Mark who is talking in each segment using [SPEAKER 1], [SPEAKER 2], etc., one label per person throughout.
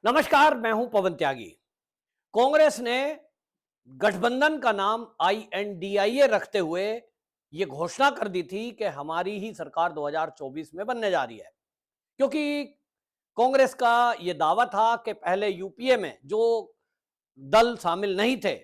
[SPEAKER 1] नमस्कार, मैं हूं पवन त्यागी। कांग्रेस ने गठबंधन का नाम INDIA रखते हुए यह घोषणा कर दी थी कि हमारी ही सरकार 2024 में बनने जा रही है। क्योंकि कांग्रेस का यह दावा था कि पहले यूपीए में जो दल शामिल नहीं थे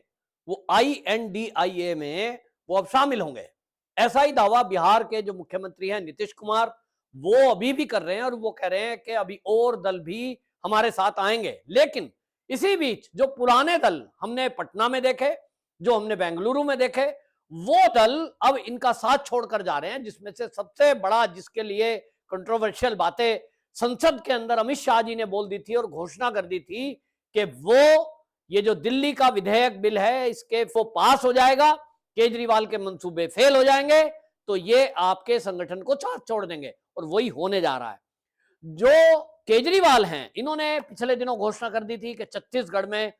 [SPEAKER 1] वो INDIA में वो अब शामिल होंगे। ऐसा ही दावा बिहार के जो मुख्यमंत्री हैं नीतीश कुमार वो अभी भी कर रहे हैं और वो कह रहे हैं कि अभी और दल भी हमारे साथ आएंगे। लेकिन इसी बीच जो पुराने दल हमने पटना में देखे, जो हमने बेंगलुरु में देखे, वो दल अब इनका साथ छोड़कर जा रहे हैं। जिसमें से सबसे बड़ा, जिसके लिए कंट्रोवर्शियल बातें संसद के अंदर अमित शाह जी ने बोल दी थी और घोषणा कर दी थी कि वो ये जो दिल्ली का विधेयक बिल है इसके वो पास हो जाएगा, केजरीवाल के मंसूबे फेल हो जाएंगे तो ये आपके संगठन को साथ छोड़ देंगे, और वही होने जा रहा है। जो केजरीवाल हैं इन्होंने पिछले दिनों घोषणा कर दी थी कि छत्तीसगढ़ में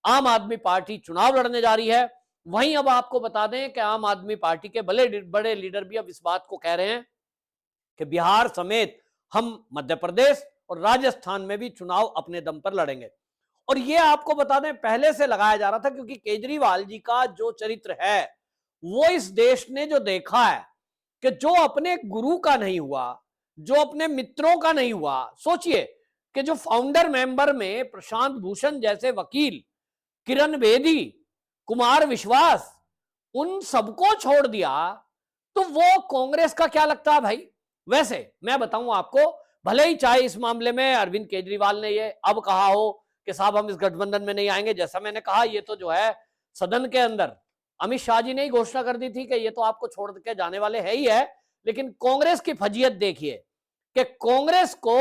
[SPEAKER 1] आम आदमी पार्टी चुनाव लड़ने जा रही है। वहीं अब आपको बता दें कि आम आदमी पार्टी के बड़े लीडर भी अब इस बात को कह रहे हैं कि बिहार समेत हम मध्य प्रदेश और राजस्थान में भी चुनाव अपने दम पर लड़ेंगे। और ये आपको बता दें पहले से लगाया जा रहा था, क्योंकि केजरीवाल जी का जो चरित्र है वो इस देश ने जो देखा है कि जो अपने गुरु का नहीं हुआ, जो अपने मित्रों का नहीं हुआ। सोचिए कि जो फाउंडर मेंबर में प्रशांत भूषण जैसे वकील, किरण बेदी, कुमार विश्वास, उन सबको छोड़ दिया तो वो कांग्रेस का क्या लगता है भाई। वैसे मैं बताऊं आपको, भले ही चाहे इस मामले में अरविंद केजरीवाल ने ये अब कहा हो कि साहब हम इस गठबंधन में नहीं आएंगे, जैसा मैंने कहा ये तो जो है सदन के अंदर अमित शाह जी ने ही घोषणा कर दी थी कि ये तो आपको छोड़ के जाने वाले है ही है। लेकिन कांग्रेस की फजीयत देखिए कि कांग्रेस को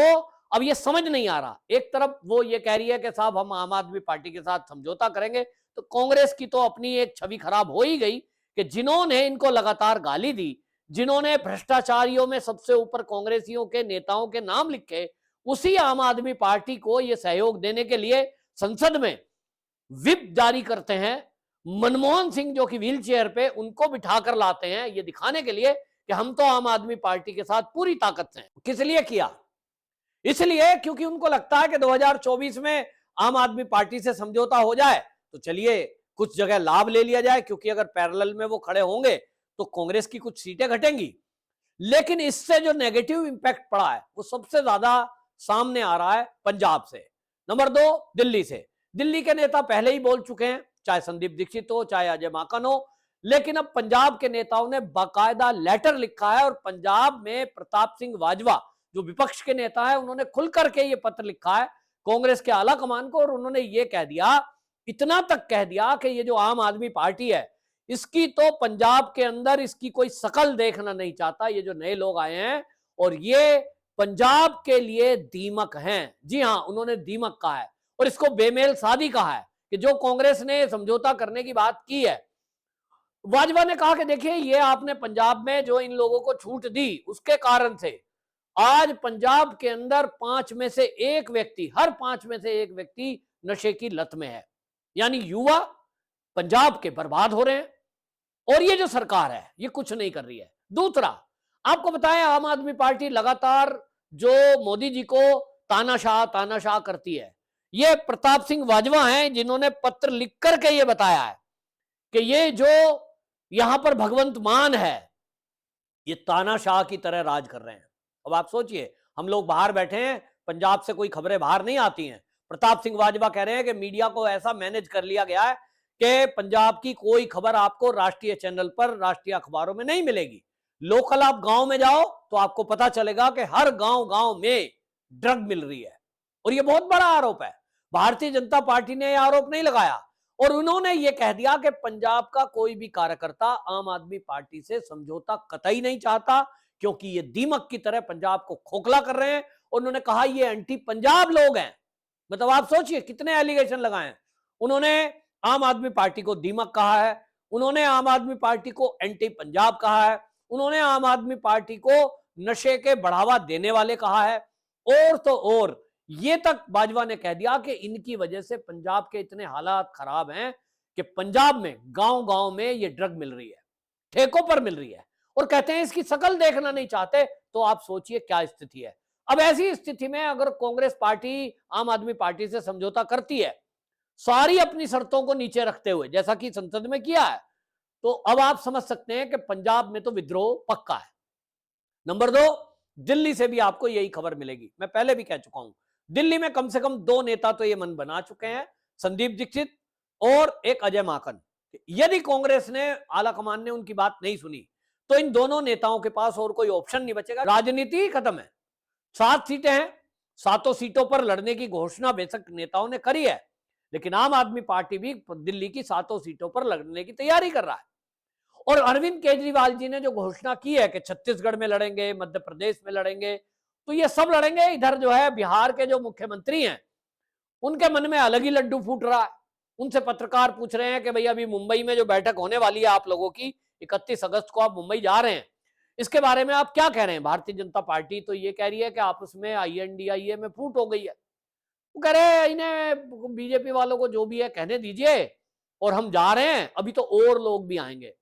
[SPEAKER 1] अब ये समझ नहीं आ रहा। एक तरफ वो ये कह रही है कि साहब हम आम आदमी पार्टी के साथ समझौता करेंगे, तो कांग्रेस की तो अपनी एक छवि खराब हो ही गई कि जिन्होंने इनको लगातार गाली दी, जिन्होंने भ्रष्टाचारियों में सबसे ऊपर कांग्रेसियों के नेताओं के नाम लिखे, उसी आम आदमी पार्टी को ये सहयोग देने के लिए संसद में विप जारी करते हैं। मनमोहन सिंह जो कि व्हील चेयर पे, उनको बिठाकर लाते हैं ये दिखाने के लिए कि हम तो आम आदमी पार्टी के साथ पूरी ताकत से हैं। किस लिए किया? इसलिए क्योंकि उनको लगता है कि 2024 में आम आदमी पार्टी से समझौता हो जाए तो चलिए कुछ जगह लाभ ले लिया जाए, क्योंकि अगर पैरेलल में वो खड़े होंगे तो कांग्रेस की कुछ सीटें घटेंगी। लेकिन इससे जो नेगेटिव इंपैक्ट पड़ा है वो सबसे ज्यादा सामने आ रहा है पंजाब से, नंबर 2 दिल्ली से। दिल्ली के नेता पहले ही बोल चुके हैं, चाहे संदीप दीक्षित हो चाहे अजय माकन हो। लेकिन अब पंजाब के नेताओं ने बाकायदा लेटर लिखा है, और पंजाब में प्रताप सिंह बाजवा जो विपक्ष के नेता है उन्होंने खुल करके ये पत्र लिखा है कांग्रेस के आला कमान को, और उन्होंने ये कह दिया, इतना तक कह दिया कि ये जो आम आदमी पार्टी है इसकी तो पंजाब के अंदर इसकी कोई शकल देखना नहीं चाहता। ये जो नए लोग आए हैं और ये पंजाब के लिए दीमक हैं। जी हां, उन्होंने दीमक कहा है और इसको बेमेल शादी कहा है कि जो कांग्रेस ने समझौता करने की बात की है। बाजवा ने कहा कि देखिए ये आपने पंजाब में जो इन लोगों को छूट दी उसके कारण से आज पंजाब के अंदर 5 में से 1 व्यक्ति, हर 5 में से 1 व्यक्ति नशे की लत में है। यानी युवा पंजाब के बर्बाद हो रहे हैं और ये जो सरकार है ये कुछ नहीं कर रही है। दूसरा, आपको बताएं आम आदमी पार्टी लगातार जो मोदी जी को तानाशाह करती है, ये प्रताप सिंह बाजवा हैं जिन्होंने पत्र लिख करके ये बताया है कि ये जो यहां पर भगवंत मान है ये तानाशाह की तरह राज कर रहे हैं। अब आप सोचिए, हम लोग बाहर बैठे हैं, पंजाब से कोई खबरें बाहर नहीं आती हैं। प्रताप सिंह बाजवा कह रहे हैं कि मीडिया को ऐसा मैनेज कर लिया गया है कि पंजाब की कोई खबर आपको राष्ट्रीय चैनल पर, राष्ट्रीय अखबारों में नहीं मिलेगी। लोकल आप गांव में जाओ तो आपको पता चलेगा कि हर गांव में ड्रग मिल रही है। और यह बहुत बड़ा आरोप है। भारतीय जनता पार्टी ने यह आरोप नहीं लगाया और उन्होंने यह कह दिया कि पंजाब का कोई भी कार्यकर्ता आम आदमी पार्टी से समझौता कतई नहीं चाहता, क्योंकि ये दीमक की तरह पंजाब को खोखला कर रहे हैं। उन्होंने कहा ये एंटी पंजाब लोग हैं। मतलब आप सोचिए कितने एलिगेशन लगाए हैं। उन्होंने आम आदमी पार्टी को दीमक कहा है, उन्होंने आम आदमी पार्टी को एंटी पंजाब कहा है, उन्होंने आम आदमी पार्टी को नशे के बढ़ावा देने वाले कहा है, और तो और ये तक बाजवा ने कह दिया कि इनकी वजह से पंजाब के इतने हालात खराब हैं कि पंजाब में गांव में ये ड्रग मिल रही है, ठेकों पर मिल रही है, और कहते हैं इसकी शकल देखना नहीं चाहते। तो आप सोचिए क्या स्थिति है। अब ऐसी स्थिति में अगर कांग्रेस पार्टी आम आदमी पार्टी से समझौता करती है सारी अपनी शर्तों को नीचे रखते हुए, जैसा कि संसद में किया है, तो अब आप समझ सकते हैं कि पंजाब में तो विद्रोह पक्का है। नंबर 2, दिल्ली से भी आपको यही खबर मिलेगी। मैं पहले भी कह चुका हूं, दिल्ली में कम से कम 2 नेता तो ये मन बना चुके हैं, संदीप दीक्षित और एक अजय माकन। यदि कांग्रेस ने, आला कमान ने उनकी बात नहीं सुनी, तो इन दोनों नेताओं के पास और कोई ऑप्शन नहीं बचेगा। राजनीति खत्म है। 7 सीटें हैं, 7 सीटों पर लड़ने की घोषणा बेशक नेताओं ने करी है, लेकिन आम आदमी पार्टी भी दिल्ली की 7 सीटों पर लड़ने की तैयारी कर रहा है। और अरविंद केजरीवाल जी ने जो घोषणा की है कि छत्तीसगढ़ में लड़ेंगे, मध्य प्रदेश में लड़ेंगे, तो ये सब लड़ेंगे। इधर जो है बिहार के जो मुख्यमंत्री हैं उनके मन में अलग ही लड्डू फूट रहा है। उनसे पत्रकार पूछ रहे हैं कि भैया अभी मुंबई में जो बैठक होने वाली है आप लोगों की, 31 अगस्त को आप मुंबई जा रहे हैं, इसके बारे में आप क्या कह रहे हैं? भारतीय जनता पार्टी तो ये कह रही है कि आपस में INDIA में फूट हो गई है। वो कह रहे हैं इन्हें, बीजेपी वालों को जो भी है कहने दीजिए, और हम जा रहे हैं, अभी तो और लोग भी आएंगे।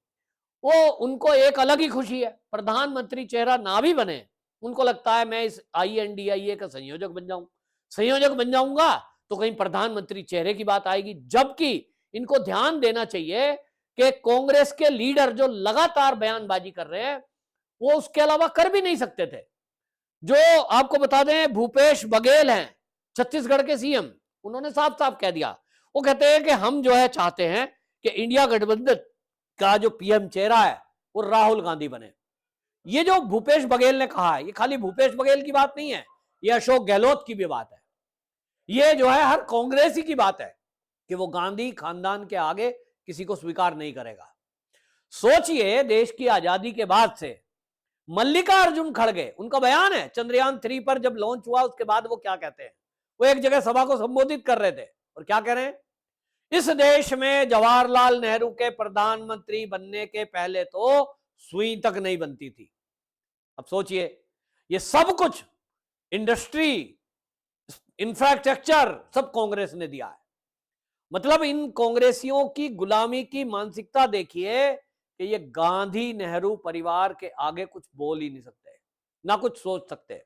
[SPEAKER 1] वो, उनको एक अलग ही खुशी है, प्रधानमंत्री चेहरा ना भी बने, उनको लगता है मैं इस INDIA का संयोजक बन जाऊं, संयोजक बन जाऊंगा तो कहीं प्रधानमंत्री चेहरे की बात आएगी। जबकि इनको ध्यान देना चाहिए कि कांग्रेस के लीडर जो लगातार बयानबाजी कर रहे हैं वो उसके अलावा कर भी नहीं सकते थे। जो आपको बता दें, भूपेश बघेल हैं छत्तीसगढ़ के CM, उन्होंने साफ साफ कह दिया, वो कहते हैं कि हम जो है चाहते हैं कि इंडिया गठबंधन का जो PM चेहरा है वो राहुल गांधी बने। ये जो भूपेश बघेल ने कहा है, ये खाली भूपेश बघेल की बात नहीं है, ये अशोक गहलोत की भी बात है, ये जो है हर कांग्रेसी की बात है कि वो गांधी खानदान के आगे किसी को स्वीकार नहीं करेगा। सोचिए, देश की आजादी के बाद से मल्लिकार्जुन खड़गे, उनका बयान है चंद्रयान 3 पर जब लॉन्च हुआ उसके बाद वो क्या कहते हैं, वो एक जगह सभा को संबोधित कर रहे थे और क्या कह रहे हैं, इस देश में जवाहरलाल नेहरू के प्रधानमंत्री बनने के पहले तो सुई तक नहीं बनती थी। अब सोचिए, ये सब कुछ इंडस्ट्री, इंफ्रास्ट्रक्चर सब कांग्रेस ने दिया है। मतलब इन कांग्रेसियों की गुलामी की मानसिकता देखिए कि ये गांधी नेहरू परिवार के आगे कुछ बोल ही नहीं सकते, ना कुछ सोच सकते।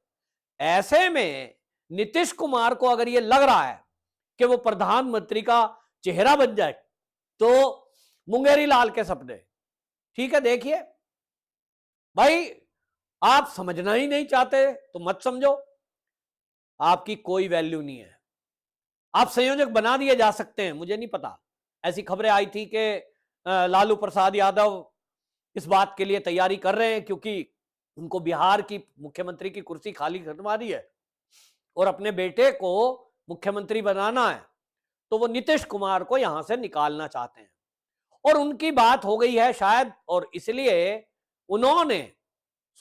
[SPEAKER 1] ऐसे में नीतीश कुमार को अगर ये लग रहा है कि वो प्रधानमंत्री का चेहरा बन जाए तो मुंगेरी लाल के सपने। ठीक है, देखिए भाई, आप समझना ही नहीं चाहते तो मत समझो, आपकी कोई वैल्यू नहीं है। आप संयोजक बना दिए जा सकते हैं, मुझे नहीं पता, ऐसी खबरें आई थी कि लालू प्रसाद यादव इस बात के लिए तैयारी कर रहे हैं क्योंकि उनको बिहार की मुख्यमंत्री की कुर्सी खाली करवा दी है और अपने बेटे को मुख्यमंत्री बनाना है, तो वो नीतीश कुमार को यहां से निकालना चाहते हैं। और उनकी बात हो गई है शायद, और इसलिए उन्होंने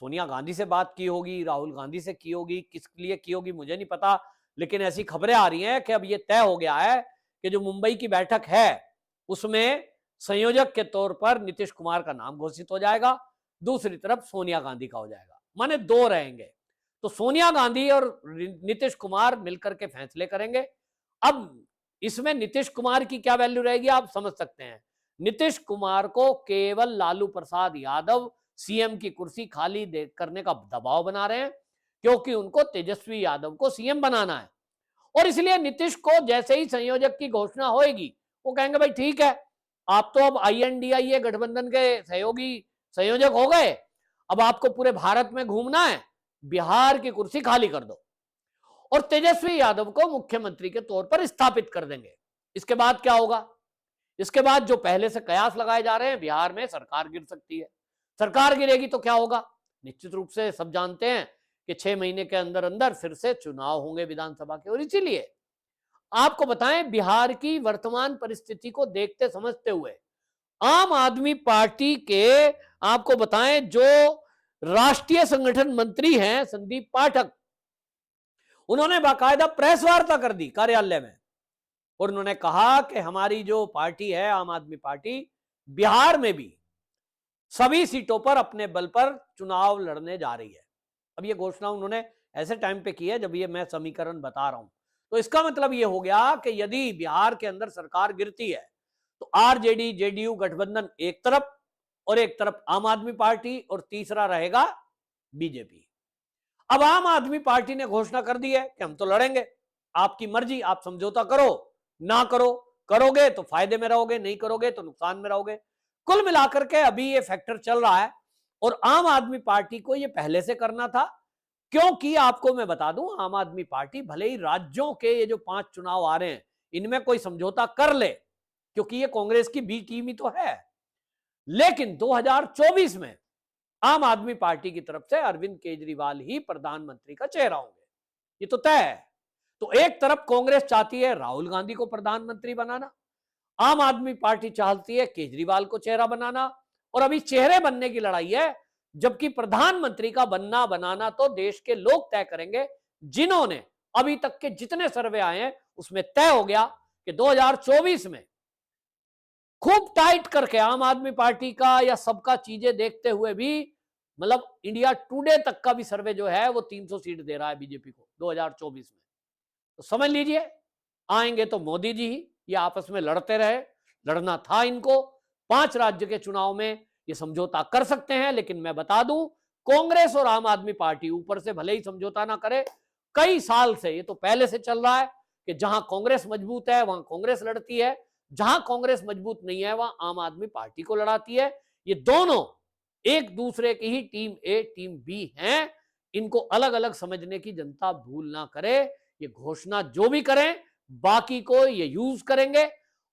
[SPEAKER 1] सोनिया गांधी से बात की होगी, राहुल गांधी से की होगी, किस लिए की होगी मुझे नहीं पता, लेकिन ऐसी खबरें आ रही हैं कि अब ये तय हो गया है कि जो मुंबई की बैठक है उसमें संयोजक के तौर पर नीतीश कुमार का नाम घोषित हो जाएगा, दूसरी तरफ सोनिया गांधी का हो जाएगा, माने 2 रहेंगे। तो सोनिया गांधी और नीतीश कुमार मिलकर के फैसले करेंगे। अब इसमें नीतीश कुमार की क्या वैल्यू रहेगी आप समझ सकते हैं। नीतीश कुमार को केवल लालू प्रसाद यादव CM की कुर्सी खाली करने का दबाव बना रहे हैं क्योंकि उनको तेजस्वी यादव को CM बनाना है। और इसलिए नीतीश को जैसे ही संयोजक की घोषणा होगी वो कहेंगे भाई ठीक है, आप तो अब INDIA गठबंधन के सहयोगी संयोजक हो गए, अब आपको पूरे भारत में घूमना है, बिहार की कुर्सी खाली कर दो और तेजस्वी यादव को मुख्यमंत्री के तौर पर स्थापित कर देंगे। इसके बाद क्या होगा? इसके बाद जो पहले से कयास लगाए जा रहे हैं, बिहार में सरकार गिर सकती है। सरकार गिरेगी तो क्या होगा? निश्चित रूप से सब जानते हैं कि 6 महीने के अंदर अंदर फिर से चुनाव होंगे विधानसभा के। और इसीलिए आपको बताएं, बिहार की वर्तमान परिस्थिति को देखते समझते हुए आम आदमी पार्टी के, आपको बताएं, जो राष्ट्रीय संगठन मंत्री हैं संदीप पाठक, उन्होंने बाकायदा प्रेस वार्ता कर दी कार्यालय में और उन्होंने कहा कि हमारी जो पार्टी है आम आदमी पार्टी, बिहार में भी सभी सीटों पर अपने बल पर चुनाव लड़ने जा रही है। अब ये घोषणा उन्होंने ऐसे टाइम पे की है जब ये मैं समीकरण बता रहा हूं, तो इसका मतलब ये हो गया कि यदि बिहार के अंदर सरकार गिरती है तो RJD JDU गठबंधन एक तरफ और एक तरफ आम आदमी पार्टी और तीसरा रहेगा बीजेपी। अब आम आदमी पार्टी ने घोषणा कर दी है कि हम तो लड़ेंगे, आपकी मर्जी, आप समझौता करो ना करो, करोगे तो फायदे में रहोगे, नहीं करोगे तो नुकसान में रहोगे। कुल मिलाकर के अभी ये फैक्टर चल रहा है और आम आदमी पार्टी को ये पहले से करना था, क्योंकि आपको मैं बता दूं, आम आदमी पार्टी भले ही राज्यों के ये जो 5 चुनाव आ रहे हैं इनमें कोई समझौता कर ले, क्योंकि ये कांग्रेस की बी टीम ही तो है, लेकिन 2024 में आम आदमी पार्टी की तरफ से अरविंद केजरीवाल ही प्रधानमंत्री का चेहरा होंगे, ये तो तय है। तो एक तरफ कांग्रेस चाहती है राहुल गांधी को प्रधानमंत्री बनाना, आम आदमी पार्टी चाहती है केजरीवाल को चेहरा बनाना, और अभी चेहरे बनने की लड़ाई है, जबकि प्रधानमंत्री का बनना बनाना तो देश के लोग तय करेंगे, जिन्होंने अभी तक के जितने सर्वे आए हैं उसमें तय हो गया कि 2024 में खूब टाइट करके आम आदमी पार्टी का या सबका चीजें देखते हुए भी, मतलब इंडिया टुडे तक का भी सर्वे जो है वो 300 सीट दे रहा है बीजेपी को 2024 में। तो समझ लीजिए, आएंगे तो मोदी जी ही, ये आपस में लड़ते रहे, लड़ना था इनको। 5 राज्य के चुनाव में ये समझौता कर सकते हैं, लेकिन मैं बता दूं, कांग्रेस और आम आदमी पार्टी ऊपर से भले ही समझौता ना करे, कई साल से ये तो पहले से चल रहा है कि जहां कांग्रेस मजबूत है वहां कांग्रेस लड़ती है, जहां कांग्रेस मजबूत नहीं है वहां आम आदमी पार्टी को लड़ाती है। ये दोनों एक दूसरे की ही टीम ए टीम बी हैं, इनको अलग अलग समझने की जनता भूल ना करे। ये घोषणा जो भी करें बाकी को ये यूज करेंगे,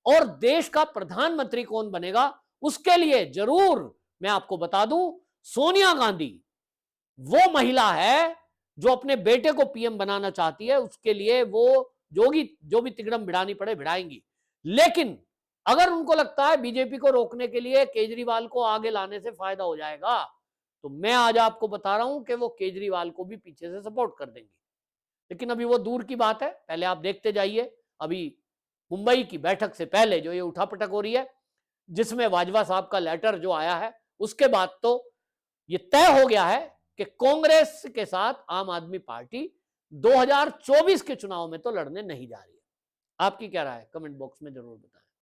[SPEAKER 1] और देश का प्रधानमंत्री कौन बनेगा उसके लिए जरूर मैं आपको बता दूं, सोनिया गांधी वो महिला है जो अपने बेटे को पीएम बनाना चाहती है, उसके लिए वो जो भी तिकड़म भिड़ानी पड़े भिड़ाएंगी। लेकिन अगर उनको लगता है बीजेपी को रोकने के लिए केजरीवाल को आगे लाने से फायदा हो जाएगा, तो मैं आज आपको बता रहा हूं कि वो केजरीवाल को भी पीछे से सपोर्ट कर देंगे। लेकिन अभी वो दूर की बात है, पहले आप देखते जाइए। अभी मुंबई की बैठक से पहले जो ये उठापटक हो रही है, जिसमें वाजवा साहब का लेटर जो आया है, उसके बाद तो ये तय हो गया है कि कांग्रेस के साथ आम आदमी पार्टी 2024 के चुनाव में तो लड़ने नहीं जा रही है। आपकी क्या राय है? कमेंट बॉक्स में जरूर बताएं।